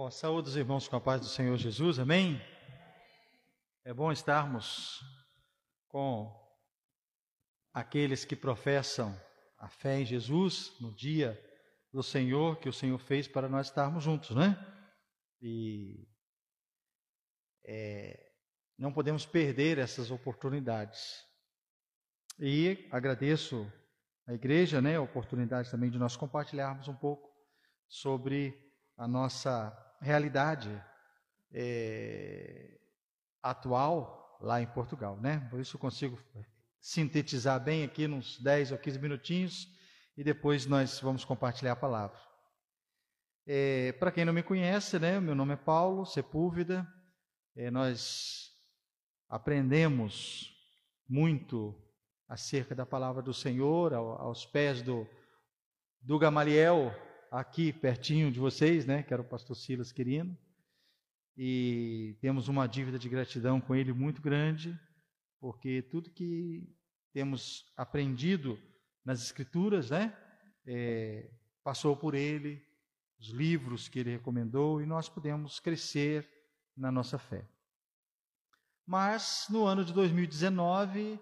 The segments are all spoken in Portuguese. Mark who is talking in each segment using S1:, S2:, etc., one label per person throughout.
S1: Bom, saúde os irmãos com a paz do Senhor Jesus, amém? É bom estarmos com aqueles que professam a fé em Jesus no dia do Senhor, que o Senhor fez para nós estarmos juntos, né? E não podemos perder essas oportunidades. E agradeço à igreja, né, a oportunidade também de nós compartilharmos um pouco sobre a nossa realidade atual lá em Portugal, né? Por isso eu consigo sintetizar bem aqui nos 10 ou 15 minutinhos e depois nós vamos compartilhar a palavra. Para quem não me conhece, né, meu nome é Paulo Sepúlveda. Nós aprendemos muito acerca da palavra do Senhor aos pés do Gamaliel, aqui pertinho de vocês, né, que era o pastor Silas Quirino. E temos uma dívida de gratidão com ele muito grande, porque tudo que temos aprendido nas Escrituras, né, passou por ele, os livros que ele recomendou, e nós podemos crescer na nossa fé. Mas, no ano de 2019,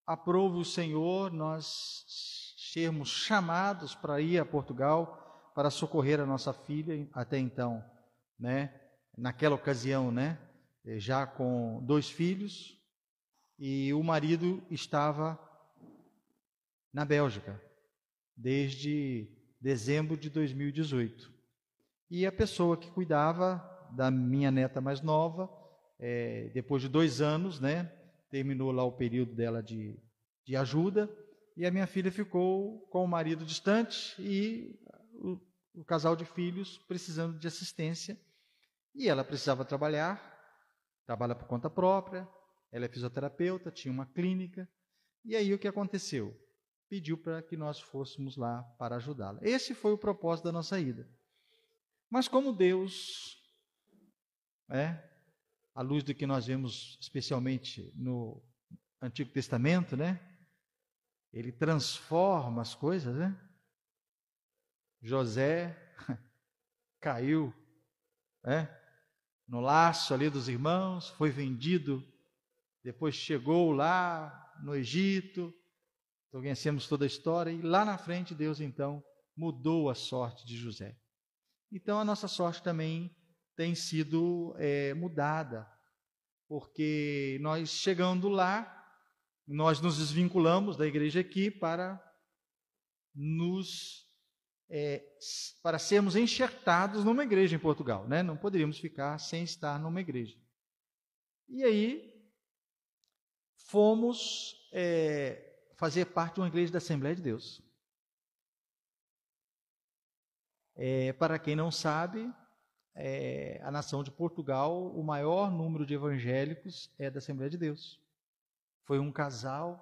S1: aprove o Senhor nós sermos chamados para ir a Portugal para socorrer a nossa filha, até então, né? Naquela ocasião, né? Já com 2 filhos, e o marido estava na Bélgica desde dezembro de 2018. E a pessoa que cuidava da minha neta mais nova, depois de 2 anos, né? Terminou lá o período dela de ajuda, e a minha filha ficou com o marido distante e o casal de filhos precisando de assistência. E ela precisava trabalha por conta própria, ela é fisioterapeuta, tinha uma clínica. E aí o que aconteceu? Pediu para que nós fôssemos lá para ajudá-la. Esse foi o propósito da nossa ida. Mas como Deus, à luz do que nós vemos especialmente no Antigo Testamento, né? Ele transforma as coisas, né? José caiu, no laço ali dos irmãos, foi vendido, depois chegou lá no Egito, conhecemos toda a história, e lá na frente Deus então mudou a sorte de José. Então a nossa sorte também tem sido mudada, porque nós chegando lá, nós nos desvinculamos da igreja aqui para sermos enxertados numa igreja em Portugal, né? Não poderíamos ficar sem estar numa igreja. E aí fomos fazer parte de uma igreja da Assembleia de Deus. Para quem não sabe, a nação de Portugal, o maior número de evangélicos é da Assembleia de Deus. Foi um casal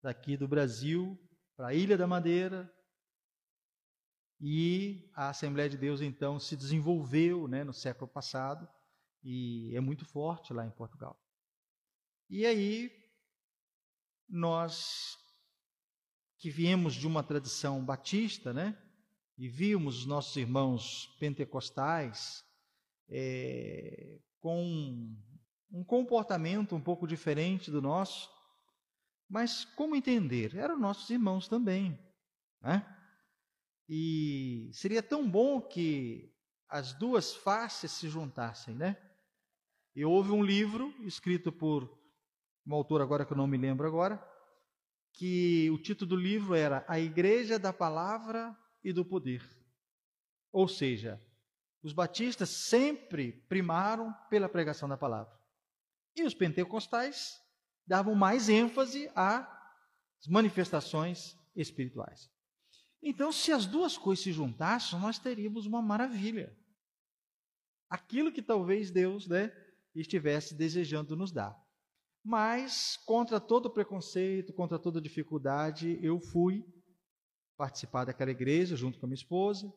S1: daqui do Brasil para a Ilha da Madeira, e a Assembleia de Deus então se desenvolveu, né, no século passado, e é muito forte lá em Portugal. E aí nós que viemos de uma tradição batista, né, e vimos os nossos irmãos pentecostais com um comportamento um pouco diferente do nosso, mas como entender? Eram nossos irmãos também, né? E seria tão bom que as duas faces se juntassem, né? E houve um livro escrito por um autor agora que eu não me lembro agora, que o título do livro era A Igreja da Palavra e do Poder. Ou seja, os batistas sempre primaram pela pregação da palavra. E os pentecostais davam mais ênfase às manifestações espirituais. Então, se as duas coisas se juntassem, nós teríamos uma maravilha. Aquilo que talvez Deus, né, estivesse desejando nos dar. Mas, contra todo preconceito, contra toda dificuldade, eu fui participar daquela igreja junto com a minha esposa.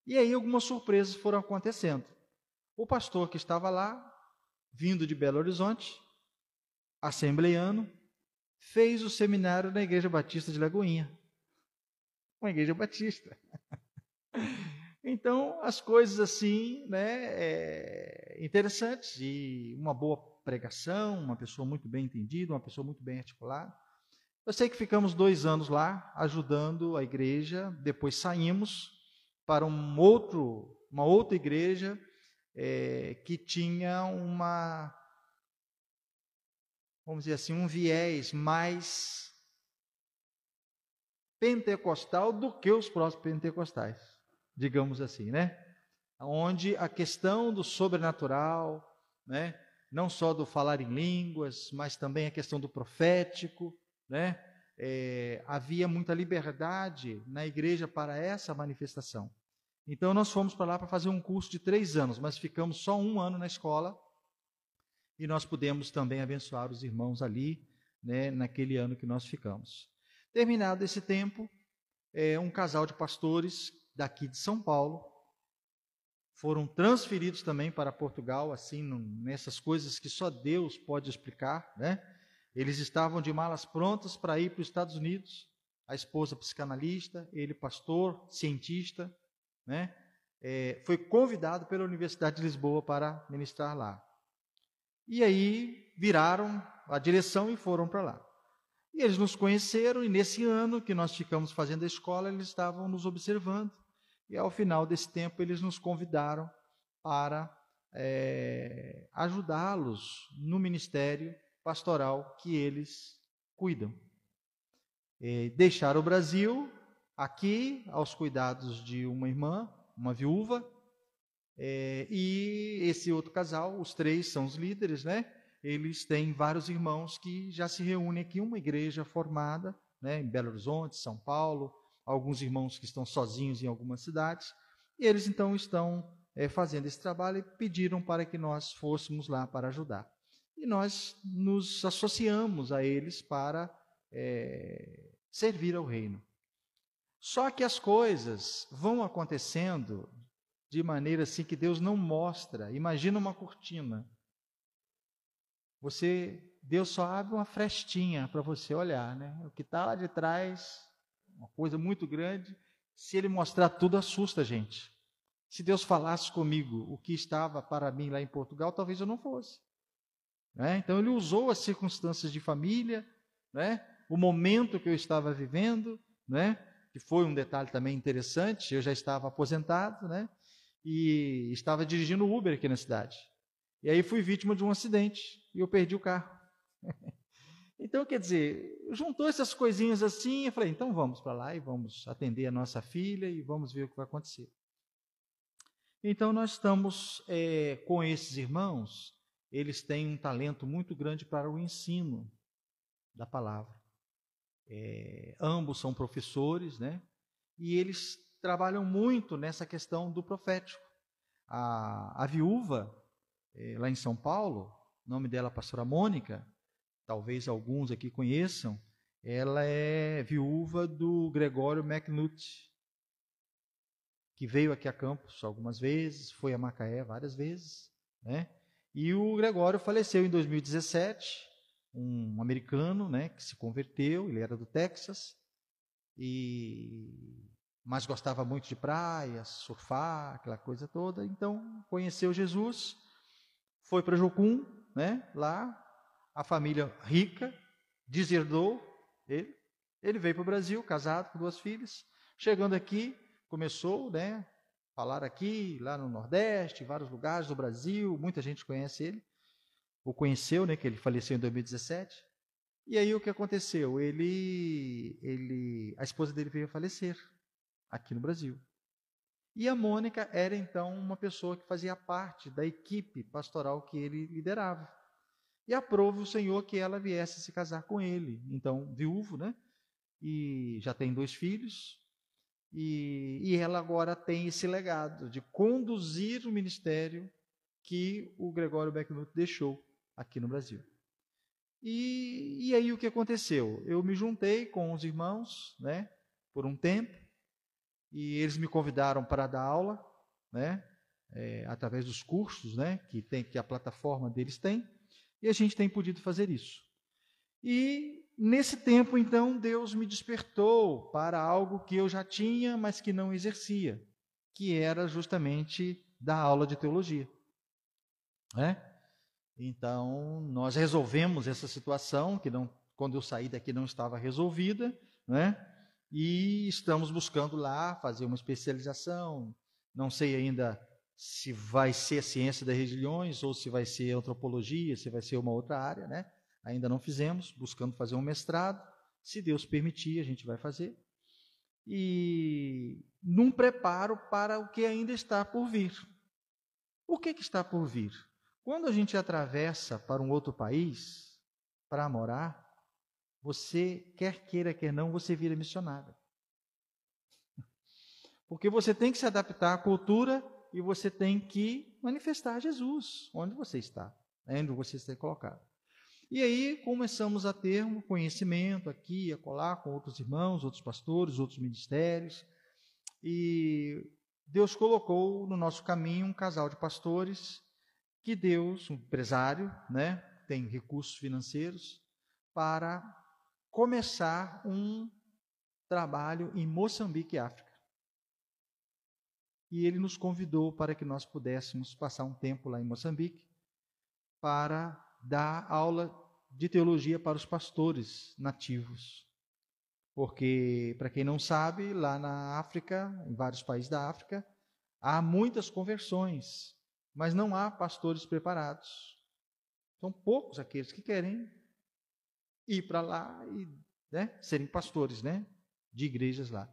S1: E aí algumas surpresas foram acontecendo. O pastor que estava lá, vindo de Belo Horizonte, assembleiano, fez o seminário na Igreja Batista de Lagoinha. Uma igreja batista. Então, as coisas assim, né, interessantes, e uma boa pregação, uma pessoa muito bem entendida, uma pessoa muito bem articulada. Eu sei que ficamos 2 anos lá, ajudando a igreja, depois saímos para uma outra igreja, que tinha vamos dizer assim, um viés mais pentecostal do que os próprios pentecostais, digamos assim, né? Onde a questão do sobrenatural, né? Não só do falar em línguas, mas também a questão do profético, né? Havia muita liberdade na igreja para essa manifestação. Então nós fomos para lá para fazer um curso de 3 anos, mas ficamos só 1 ano na escola, e nós pudemos também abençoar os irmãos ali, né, naquele ano que nós ficamos. Terminado esse tempo, um casal de pastores daqui de São Paulo foram transferidos também para Portugal, assim, nessas coisas que só Deus pode explicar, né? Eles estavam de malas prontas para ir para os Estados Unidos, a esposa psicanalista, ele pastor, cientista, né? Foi convidado pela Universidade de Lisboa para ministrar lá. E aí viraram a direção e foram para lá. E eles nos conheceram, e nesse ano que nós ficamos fazendo a escola, eles estavam nos observando. E ao final desse tempo, eles nos convidaram para ajudá-los no ministério pastoral que eles cuidam. Deixaram o Brasil aqui aos cuidados de uma irmã, uma viúva, e esse outro casal, os 3 são os líderes, né? Eles têm vários irmãos que já se reúnem aqui, uma igreja formada, né, em Belo Horizonte, São Paulo, alguns irmãos que estão sozinhos em algumas cidades, e eles então estão fazendo esse trabalho e pediram para que nós fôssemos lá para ajudar. E nós nos associamos a eles para servir ao reino. Só que as coisas vão acontecendo de maneira assim que Deus não mostra. Imagina uma cortina. Deus só abre uma frestinha para você olhar, né? O que está lá de trás, uma coisa muito grande. Se Ele mostrar tudo, assusta a gente. Se Deus falasse comigo o que estava para mim lá em Portugal, talvez eu não fosse. Né? Então Ele usou as circunstâncias de família, né? O momento que eu estava vivendo, né? Que foi um detalhe também interessante. Eu já estava aposentado, né? E estava dirigindo Uber aqui na cidade. E aí fui vítima de um acidente e eu perdi o carro. Então, quer dizer, juntou essas coisinhas assim, eu falei, então vamos para lá e vamos atender a nossa filha e vamos ver o que vai acontecer. Então, nós estamos com esses irmãos, eles têm um talento muito grande para o ensino da palavra. Ambos são professores, né? E eles trabalham muito nessa questão do profético. A viúva, lá em São Paulo, o nome dela é a pastora Mônica, talvez alguns aqui conheçam, ela é viúva do Gregório McNutt, que veio aqui a Campos algumas vezes, foi a Macaé várias vezes, né? E o Gregório faleceu em 2017, um americano, né, que se converteu, ele era do Texas, mas gostava muito de praia, surfar, aquela coisa toda, então conheceu Jesus, foi para Jocum, né, lá, a família rica deserdou ele veio para o Brasil, casado com 2 filhas, chegando aqui, começou, né, falar aqui, lá no Nordeste, vários lugares do Brasil, muita gente conhece ele, o conheceu, né, que ele faleceu em 2017, e aí o que aconteceu? A esposa dele veio a falecer aqui no Brasil. E a Mônica era então uma pessoa que fazia parte da equipe pastoral que ele liderava. E aprove o Senhor que ela viesse se casar com ele. Então, viúvo, né? E já tem 2 filhos. E ela agora tem esse legado de conduzir o ministério que o Gregório McNutt deixou aqui no Brasil. E aí o que aconteceu? Eu me juntei com os irmãos, né? Por um tempo. E eles me convidaram para dar aula, né? Através dos cursos, né? Que a plataforma deles tem. E a gente tem podido fazer isso. E nesse tempo, então, Deus me despertou para algo que eu já tinha, mas que não exercia. que era justamente dar aula de teologia, né? Então, nós resolvemos essa situação, que não, quando eu saí daqui não estava resolvida, né? E estamos buscando lá fazer uma especialização. Não sei ainda se vai ser a ciência das religiões ou se vai ser antropologia, se vai ser uma outra área, né? Ainda não fizemos, buscando fazer um mestrado. Se Deus permitir, a gente vai fazer. E num preparo para o que ainda está por vir. O que está por vir? Quando a gente atravessa para um outro país, para morar, você, quer queira, quer não, você vira missionário. Porque você tem que se adaptar à cultura e você tem que manifestar Jesus, onde você está, onde você está colocado. E aí começamos a ter um conhecimento aqui, acolá, com outros irmãos, outros pastores, outros ministérios. E Deus colocou no nosso caminho um casal de pastores que Deus, um empresário, né, tem recursos financeiros, para começar um trabalho em Moçambique, África. E ele nos convidou para que nós pudéssemos passar um tempo lá em Moçambique para dar aula de teologia para os pastores nativos. Porque, para quem não sabe, lá na África, em vários países da África, há muitas conversões, mas não há pastores preparados. São poucos aqueles que querem ir para lá e, né, serem pastores, né, de igrejas lá.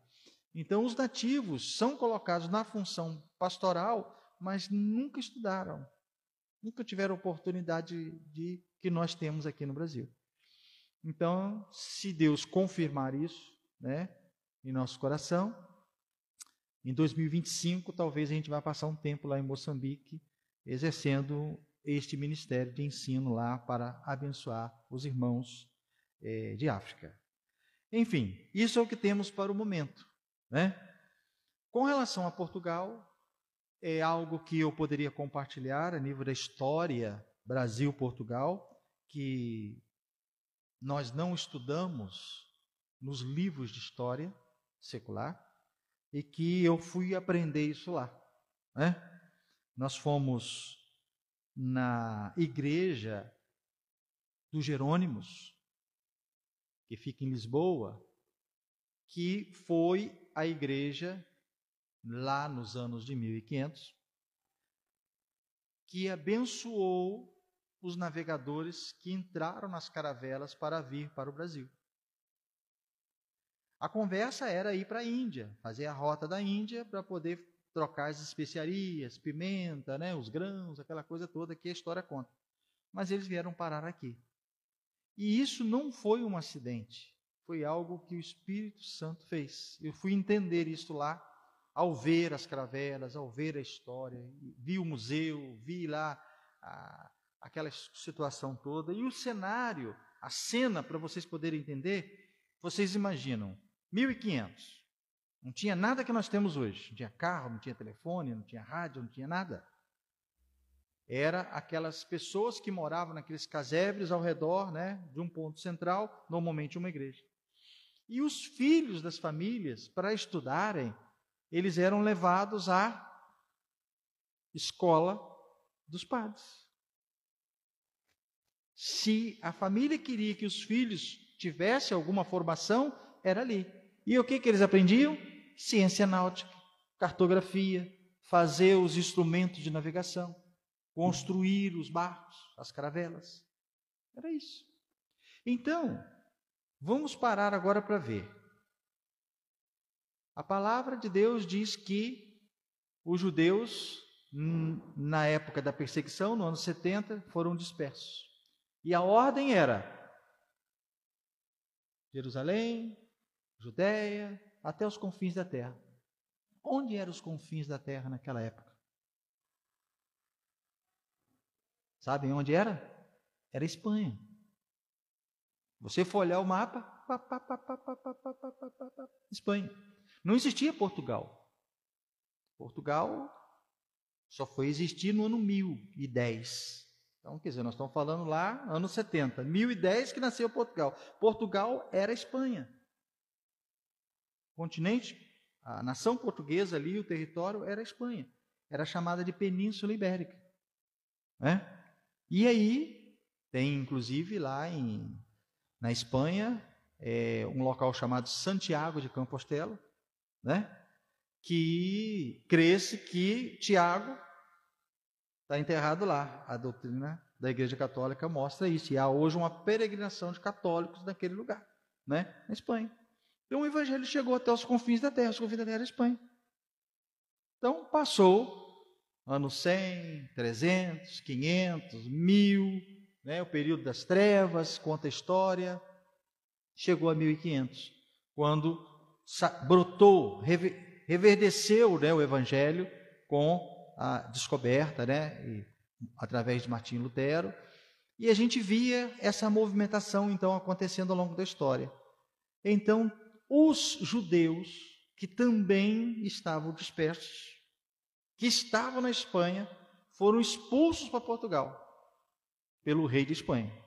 S1: Então, os nativos são colocados na função pastoral, mas nunca estudaram, nunca tiveram oportunidade de que nós temos aqui no Brasil. Então, se Deus confirmar isso, né, em nosso coração, em 2025, talvez a gente vá passar um tempo lá em Moçambique, exercendo este ministério de ensino lá para abençoar os irmãos de África. Enfim, isso é o que temos para o momento, né? Com relação a Portugal, é algo que eu poderia compartilhar a nível da história Brasil-Portugal, que nós não estudamos nos livros de história secular e que eu fui aprender isso lá, né? Nós fomos na igreja dos Jerônimos, que fica em Lisboa, que foi a igreja lá nos anos de 1500 que abençoou os navegadores que entraram nas caravelas para vir para o Brasil. A conversa era ir para a Índia, fazer a rota da Índia para poder trocar as especiarias, pimenta, né, os grãos, aquela coisa toda que a história conta. Mas eles vieram parar aqui. E isso não foi um acidente, foi algo que o Espírito Santo fez. Eu fui entender isso lá, ao ver as caravelas, ao ver a história, vi o museu, vi lá aquela situação toda, e o cenário, a cena, para vocês poderem entender, vocês imaginam, 1500, não tinha nada que nós temos hoje, não tinha carro, não tinha telefone, não tinha rádio, não tinha nada. Era aquelas pessoas que moravam naqueles casebres ao redor, né, de um ponto central, normalmente uma igreja. E os filhos das famílias, para estudarem, eles eram levados à escola dos padres. Se a família queria que os filhos tivessem alguma formação, era ali. E o que eles aprendiam? Ciência náutica, cartografia, fazer os instrumentos de navegação, construir os barcos, as caravelas. Era isso. Então, vamos parar agora para ver. A palavra de Deus diz que os judeus, na época da perseguição, no ano 70, foram dispersos. E a ordem era Jerusalém, Judéia, até os confins da terra. Onde eram os confins da terra naquela época? Sabem onde era? Era Espanha. Você for olhar o mapa, Espanha. Não existia Portugal. Portugal só foi existir no ano 1010. Então, quer dizer, nós estamos falando lá, anos 70. 1010 que nasceu Portugal. Portugal era Espanha. Continente a nação portuguesa ali, o território era a Espanha. Era chamada de Península Ibérica. Né? E aí, tem inclusive lá na Espanha, um local chamado Santiago de Compostela, né? Que crê-se que Tiago está enterrado lá. A doutrina da Igreja Católica mostra isso. E há hoje uma peregrinação de católicos naquele lugar, né? Na Espanha. Então o Evangelho chegou até os confins da terra. Os confins da terra era a Espanha. Então passou anos 100, 300, 500, 1000, né? O período das trevas, conta a história. Chegou a 1500, quando brotou, reverdeceu, né, o Evangelho com a descoberta, né, através de Martinho Lutero, e a gente via essa movimentação então acontecendo ao longo da história. Então, os judeus que também estavam dispersos, que estavam na Espanha, foram expulsos para Portugal pelo rei de Espanha.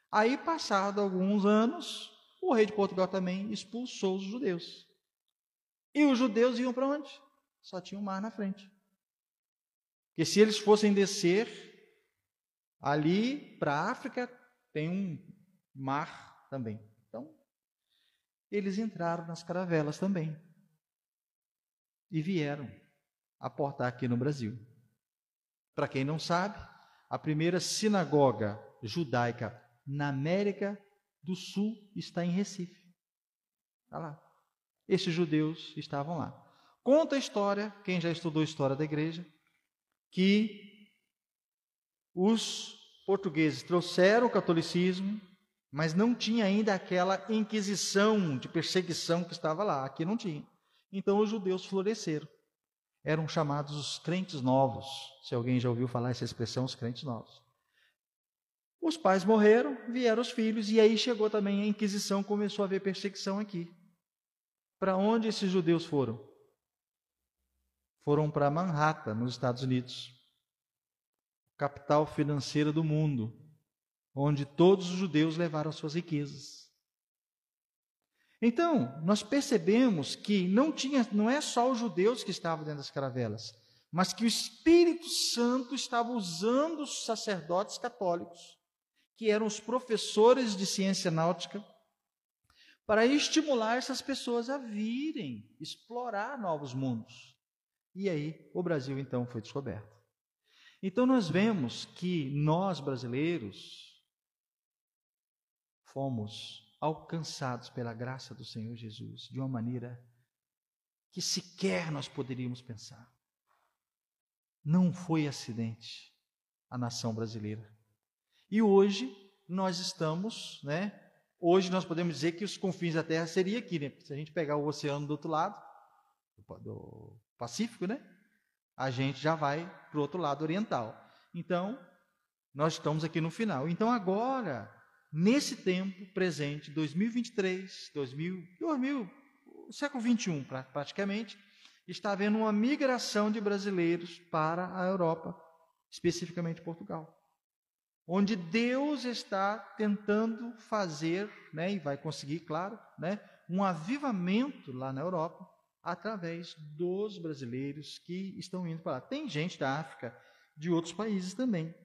S1: Aí, passado alguns anos, o rei de Portugal também expulsou os judeus. E os judeus iam para onde? Só tinha um mar na frente. Porque se eles fossem descer ali para a África, tem um mar também. Então, eles entraram nas caravelas também. E vieram aportar aqui no Brasil. Para quem não sabe, a primeira sinagoga judaica na América do Sul está em Recife. Está lá. Esses judeus estavam lá. Conta a história, quem já estudou a história da igreja, que os portugueses trouxeram o catolicismo, mas não tinha ainda aquela inquisição de perseguição que estava lá. Aqui não tinha. Então os judeus floresceram. Eram chamados os crentes novos. Se alguém já ouviu falar essa expressão, os crentes novos. Os pais morreram, vieram os filhos, e aí chegou também a Inquisição, começou a haver perseguição aqui. Para onde esses judeus foram? Foram para Manhattan, nos Estados Unidos, capital financeira do mundo, onde todos os judeus levaram suas riquezas. Então, nós percebemos que não é só os judeus que estavam dentro das caravelas, mas que o Espírito Santo estava usando os sacerdotes católicos, que eram os professores de ciência náutica, para estimular essas pessoas a virem explorar novos mundos. E aí o Brasil então foi descoberto. Então nós vemos que nós brasileiros fomos alcançados pela graça do Senhor Jesus de uma maneira que sequer nós poderíamos pensar. Não foi acidente a nação brasileira. E hoje nós estamos, né? Hoje nós podemos dizer que os confins da Terra seria aqui, né? Se a gente pegar o oceano do outro lado, do Pacífico, né? A gente já vai para o outro lado oriental. Então, nós estamos aqui no final. Então, agora, nesse tempo presente, 2023, século XXI praticamente, está havendo uma migração de brasileiros para a Europa, especificamente Portugal, onde Deus está tentando fazer, né, e vai conseguir, claro, né, um avivamento lá na Europa, através dos brasileiros que estão indo para lá. Tem gente da África, de outros países também,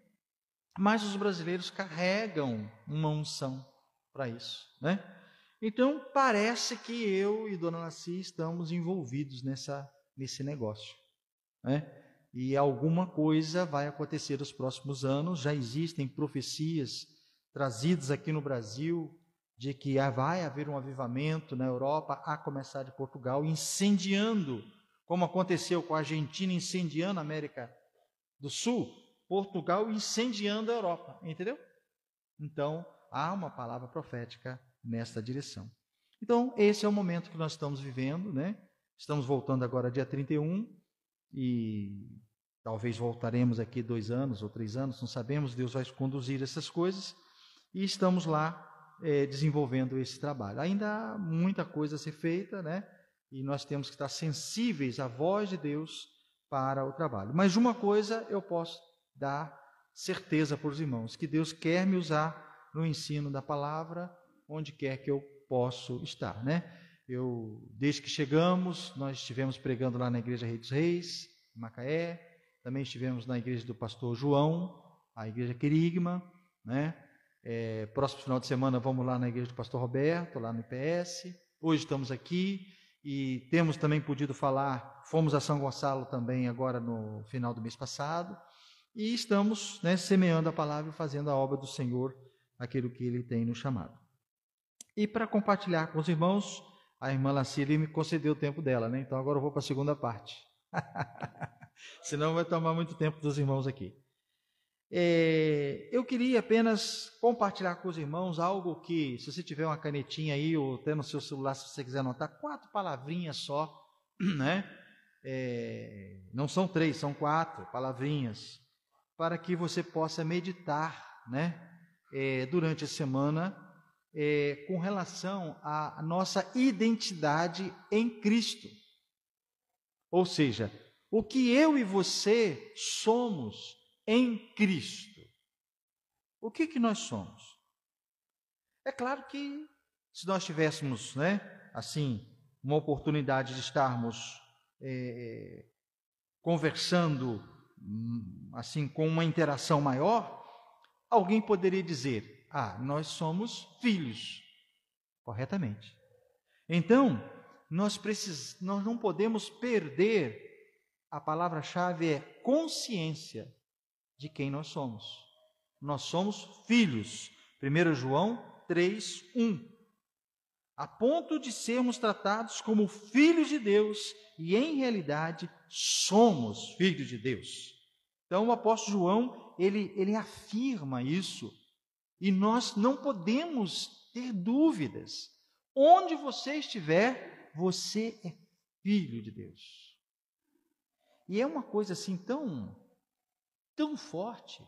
S1: mas os brasileiros carregam uma unção para isso, né? Então, parece que eu e Dona Laci estamos envolvidos nesse negócio, né? E alguma coisa vai acontecer nos próximos anos. Já existem profecias trazidas aqui no Brasil de que vai haver um avivamento na Europa, a começar de Portugal, incendiando, como aconteceu com a Argentina incendiando a América do Sul, Portugal incendiando a Europa, entendeu? Então, há uma palavra profética nesta direção. Então, esse é o momento que nós estamos vivendo, né? Estamos voltando agora dia 31, e talvez voltaremos aqui 2 anos ou 3 anos, não sabemos, Deus vai conduzir essas coisas, e estamos lá desenvolvendo esse trabalho. Ainda há muita coisa a ser feita, né? E nós temos que estar sensíveis à voz de Deus para o trabalho. Mas uma coisa eu posso dar certeza para os irmãos, que Deus quer me usar no ensino da palavra, onde quer que eu possa estar, né? Desde que chegamos, nós estivemos pregando lá na Igreja Rei dos Reis, em Macaé, também estivemos na igreja do pastor João, a igreja Querigma, né? Próximo final de semana vamos lá na igreja do pastor Roberto, lá no IPS. Hoje estamos aqui e temos também podido falar, fomos a São Gonçalo também agora no final do mês passado, e estamos, né, semeando a palavra e fazendo a obra do Senhor, aquilo que Ele tem nos chamado. E para compartilhar com os irmãos, a irmã Lacília me concedeu o tempo dela, né? Então agora eu vou para a segunda parte. Senão vai tomar muito tempo dos irmãos aqui. Eu queria apenas compartilhar com os irmãos algo que, se você tiver uma canetinha aí, ou até no seu celular, se você quiser anotar, 4 palavrinhas só, né? Não são 3, são 4 palavrinhas, para que você possa meditar, né? Durante a semana, com relação à nossa identidade em Cristo. Ou seja, o que eu e você somos em Cristo. O que nós somos? É claro que se nós tivéssemos, né, assim, uma oportunidade de estarmos conversando, assim, com uma interação maior, alguém poderia dizer, nós somos filhos, corretamente. Então, nós não podemos perder. A palavra-chave é consciência de quem nós somos. Nós somos filhos. 1 João 3:1. A ponto de sermos tratados como filhos de Deus, e em realidade somos filhos de Deus. Então o apóstolo João, ele afirma isso, e nós não podemos ter dúvidas. Onde você estiver, você é filho de Deus. E é uma coisa assim tão forte,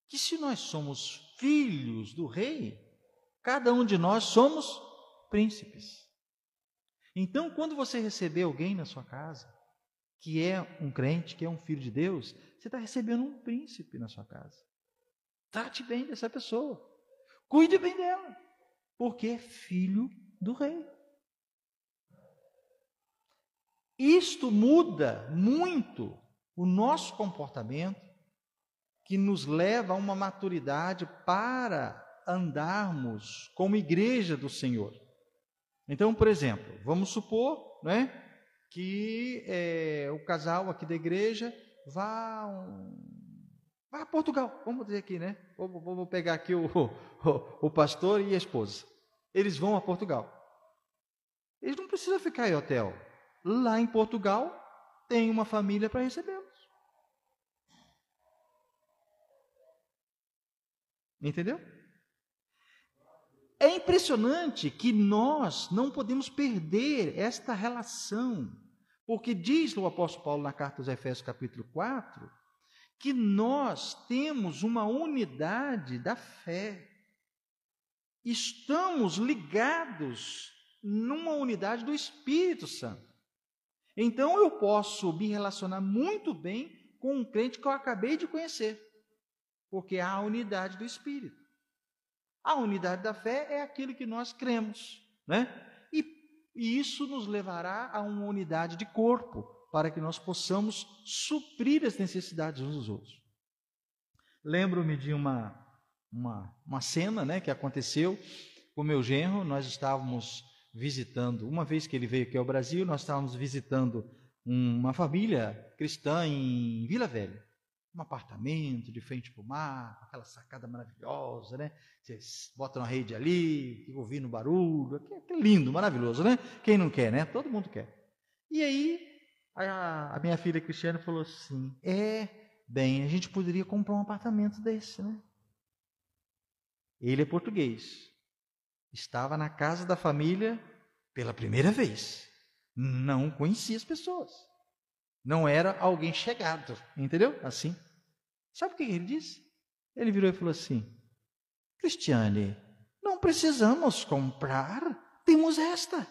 S1: que se nós somos filhos do rei, cada um de nós somos príncipes. Então, quando você receber alguém na sua casa, que é um crente, que é um filho de Deus, você está recebendo um príncipe na sua casa. Trate bem dessa pessoa, cuide bem dela, porque é filho do rei. Isto muda muito o nosso comportamento, que nos leva a uma maturidade para andarmos como igreja do Senhor. Então, por exemplo, vamos supor, né, que o casal aqui da igreja vá a Portugal, vamos dizer aqui, né? Vou pegar aqui o pastor e a esposa. Eles vão a Portugal. Eles não precisam ficar em hotel. Lá em Portugal tem uma família para recebê-los. Entendeu? É impressionante que nós não podemos perder esta relação, porque diz o apóstolo Paulo na carta aos Efésios capítulo 4, que nós temos uma unidade da fé. Estamos ligados numa unidade do Espírito Santo. Então eu posso me relacionar muito bem com um crente que eu acabei de conhecer, porque há a unidade do Espírito. A unidade da fé é aquilo que nós cremos, né? E isso nos levará a uma unidade de corpo, para que nós possamos suprir as necessidades uns dos outros. Lembro-me de uma cena, né, que aconteceu com o meu genro. Nós estávamos visitando, uma vez que ele veio aqui ao Brasil, nós estávamos visitando uma família cristã em Vila Velha. Um apartamento de frente para o mar, aquela sacada maravilhosa, né? Vocês botam uma rede ali, ficam ouvindo barulho, que lindo, maravilhoso, né? Quem não quer, né? Todo mundo quer. E aí, a minha filha Cristiane falou assim, a gente poderia comprar um apartamento desse, né? Ele é português, estava na casa da família pela primeira vez, não conhecia as pessoas. Não era alguém chegado, entendeu? Assim. Sabe o que ele disse? Ele virou e falou assim, Cristiane, não precisamos comprar, temos esta.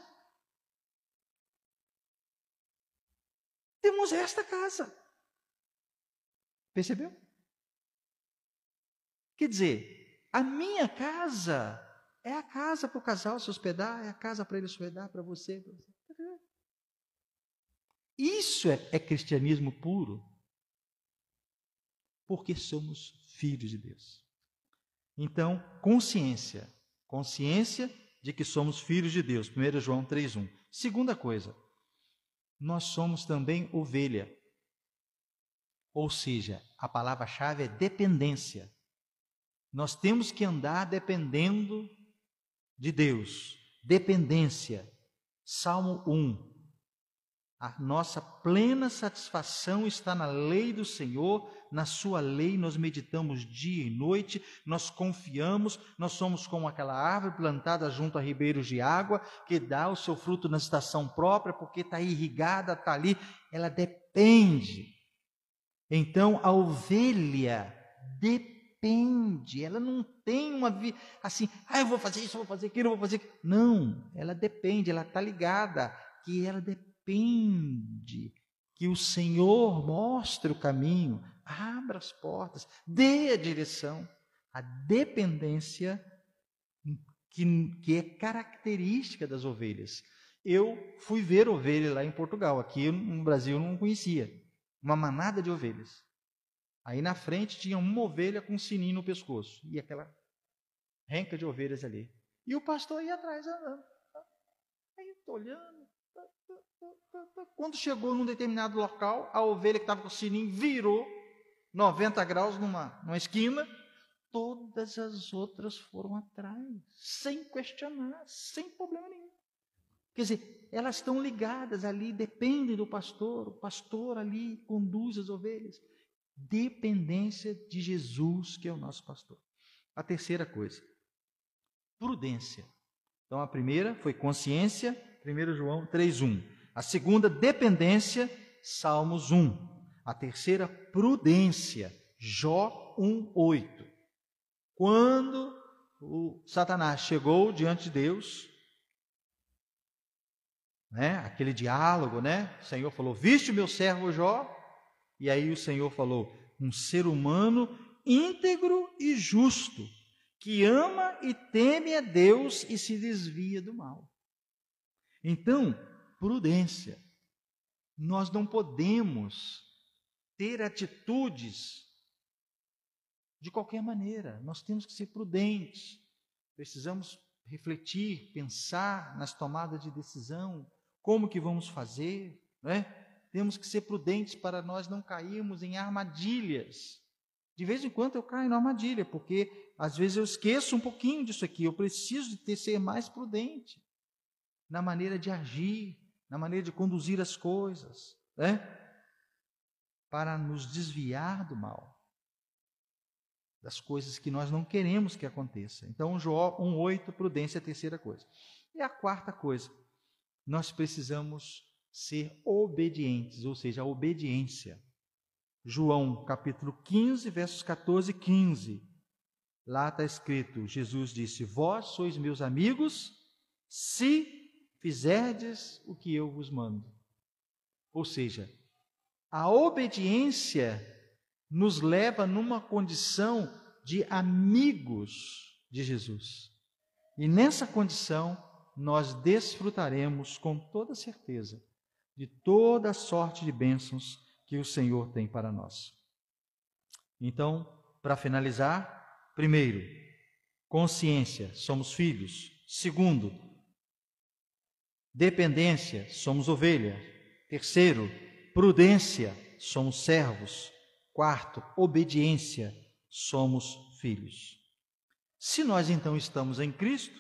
S1: Temos esta casa. Percebeu? Quer dizer, a minha casa É a casa para o casal se hospedar, é a casa para ele hospedar, para você. Isso é cristianismo puro, porque somos filhos de Deus. Então, consciência de que somos filhos de Deus, 1 João 3,1. Segunda coisa, nós somos também ovelha, ou seja, a palavra-chave é dependência. Nós temos que andar dependendo de Deus, dependência. Salmo 1. A nossa plena satisfação está na lei do Senhor, na sua lei nós meditamos dia e noite, nós confiamos, nós somos como aquela árvore plantada junto a ribeiros de água, que dá o seu fruto na estação própria, porque está irrigada, está ali, ela depende. Então a ovelha depende, ela não tem uma vida assim, eu vou fazer isso, eu vou fazer aquilo, eu vou fazer aquilo. Não, ela depende, ela está ligada, que ela depende que o Senhor mostre o caminho, abra as portas, dê a direção. A dependência que é característica das ovelhas. Eu fui ver ovelha lá em Portugal, aqui no Brasil eu não conhecia, uma manada de ovelhas. Aí na frente tinha uma ovelha com um sininho no pescoço, e aquela renca de ovelhas ali. E o pastor ia atrás andando. Aí eu estou olhando. Quando chegou num determinado local, a ovelha que estava com o sininho virou 90 graus numa esquina, todas as outras foram atrás, sem questionar, sem problema nenhum. Quer dizer, elas estão ligadas ali, dependem do pastor, o pastor ali conduz as ovelhas. Dependência de Jesus, que é o nosso pastor. A terceira coisa, prudência. Então a primeira foi consciência, 1 João 3,1. A segunda, dependência, Salmos 1. A terceira, prudência, Jó 1,8. Quando o Satanás chegou diante de Deus, aquele diálogo, o Senhor falou, viste o meu servo Jó? E aí o Senhor falou, um ser humano íntegro e justo, que ama e teme a Deus e se desvia do mal. Então, prudência. Nós não podemos ter atitudes de qualquer maneira. Nós temos que ser prudentes. Precisamos refletir, pensar nas tomadas de decisão, como que vamos fazer, Temos que ser prudentes para nós não cairmos em armadilhas. De vez em quando eu caio na armadilha, porque às vezes eu esqueço um pouquinho disso aqui. Eu preciso de ser mais prudente na maneira de agir, na maneira de conduzir as coisas, para nos desviar do mal, das coisas que nós não queremos que aconteça. Então, Jó 1,8, prudência é a terceira coisa. E a quarta coisa, nós precisamos ser obedientes, ou seja, a obediência. João capítulo 15, versos 14 e 15. Lá está escrito, Jesus disse, vós sois meus amigos, se fizerdes o que eu vos mando. Ou seja, a obediência nos leva numa condição de amigos de Jesus. E nessa condição, nós desfrutaremos com toda certeza de toda a sorte de bênçãos que o Senhor tem para nós. Então, para finalizar, primeiro, consciência, somos filhos. Segundo, dependência, somos ovelha. Terceiro, prudência, somos servos. Quarto, obediência, somos filhos. Se nós então estamos em Cristo,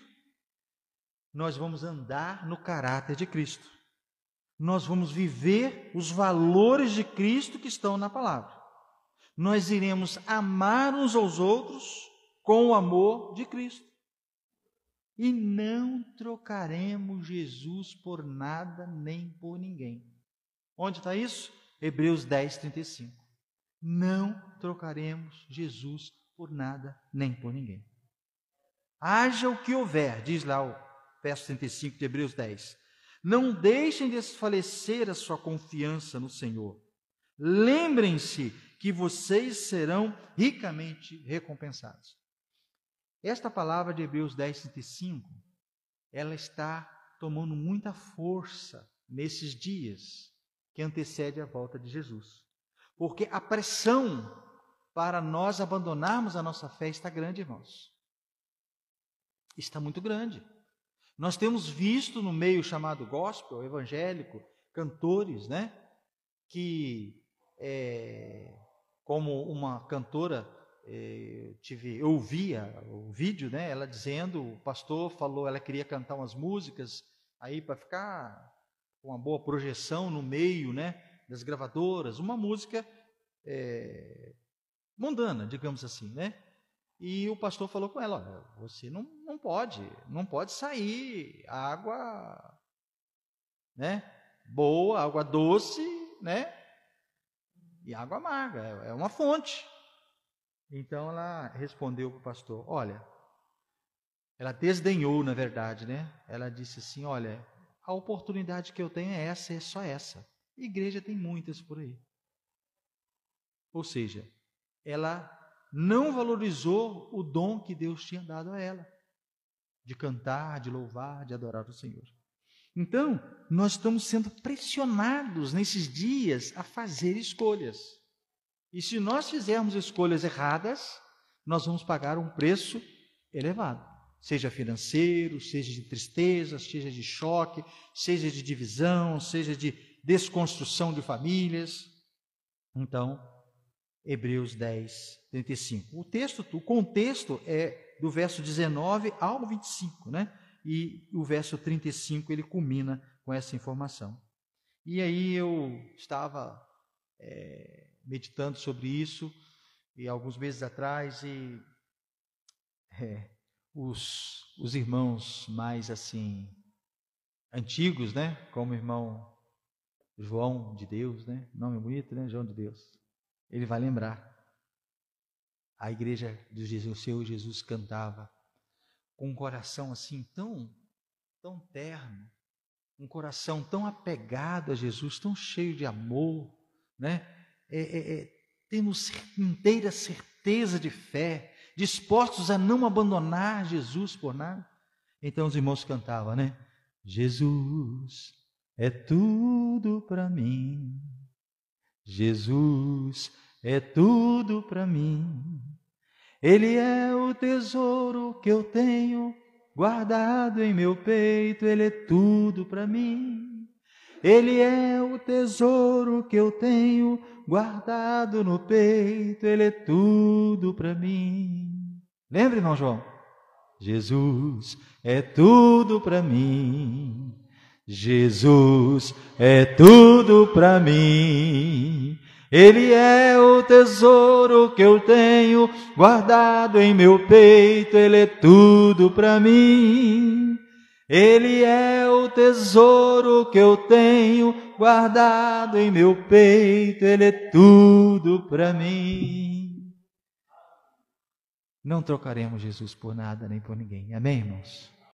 S1: nós vamos andar no caráter de Cristo. Nós vamos viver os valores de Cristo que estão na palavra. Nós iremos amar uns aos outros com o amor de Cristo. E não trocaremos Jesus por nada nem por ninguém. Onde está isso? Hebreus 10, 35. Não trocaremos Jesus por nada nem por ninguém. Haja o que houver, diz lá o verso 35 de Hebreus 10. Não deixem desfalecer a sua confiança no Senhor. Lembrem-se que vocês serão ricamente recompensados. Esta palavra de Hebreus 10:35, ela está tomando muita força nesses dias que antecede a volta de Jesus. Porque a pressão para nós abandonarmos a nossa fé está grande, irmãos. Está muito grande. Nós temos visto no meio chamado gospel, evangélico, cantores, né? Que, como uma cantora, eu ouvia o vídeo, né? Ela dizendo, o pastor falou, ela queria cantar umas músicas aí para ficar com uma boa projeção no meio, né? Das gravadoras, uma música mundana, digamos assim, né? E o pastor falou com ela, olha, você não pode sair água, né? Boa, água doce, né? E água amarga, é uma fonte. Então ela respondeu para o pastor, olha, ela desdenhou, na verdade, né? Ela disse assim, olha, a oportunidade que eu tenho é essa, é só essa. Igreja tem muitas por aí. Ou seja, ela não valorizou o dom que Deus tinha dado a ela, de cantar, de louvar, de adorar o Senhor. Então, nós estamos sendo pressionados nesses dias a fazer escolhas. E se nós fizermos escolhas erradas, nós vamos pagar um preço elevado. Seja financeiro, seja de tristeza, seja de choque, seja de divisão, seja de desconstrução de famílias. Então, Hebreus 10:35. O contexto é do verso 19 ao 25, né? E o verso 35 ele culmina com essa informação. E aí eu estava meditando sobre isso e alguns meses atrás e os irmãos mais assim antigos, né? Como o irmão João de Deus, né? Nome bonito, né? João de Deus. Ele vai lembrar. A igreja do Jesus, seu Jesus cantava com um coração assim tão terno, um coração tão apegado a Jesus, tão cheio de amor, né? Temos inteira certeza de fé, dispostos a não abandonar Jesus por nada. Então os irmãos cantavam, né? Jesus é tudo para mim. Jesus é tudo para mim. Ele é o tesouro que eu tenho guardado em meu peito. Ele é tudo para mim. Ele é o tesouro que eu tenho guardado no peito. Ele é tudo para mim. Lembra, irmão João? Jesus é tudo para mim. Jesus é tudo para mim. Ele é o tesouro que eu tenho guardado em meu peito. Ele é tudo para mim. Ele é o tesouro que eu tenho guardado em meu peito. Ele é tudo para mim. Não trocaremos Jesus por nada nem por ninguém. Amém, irmãos?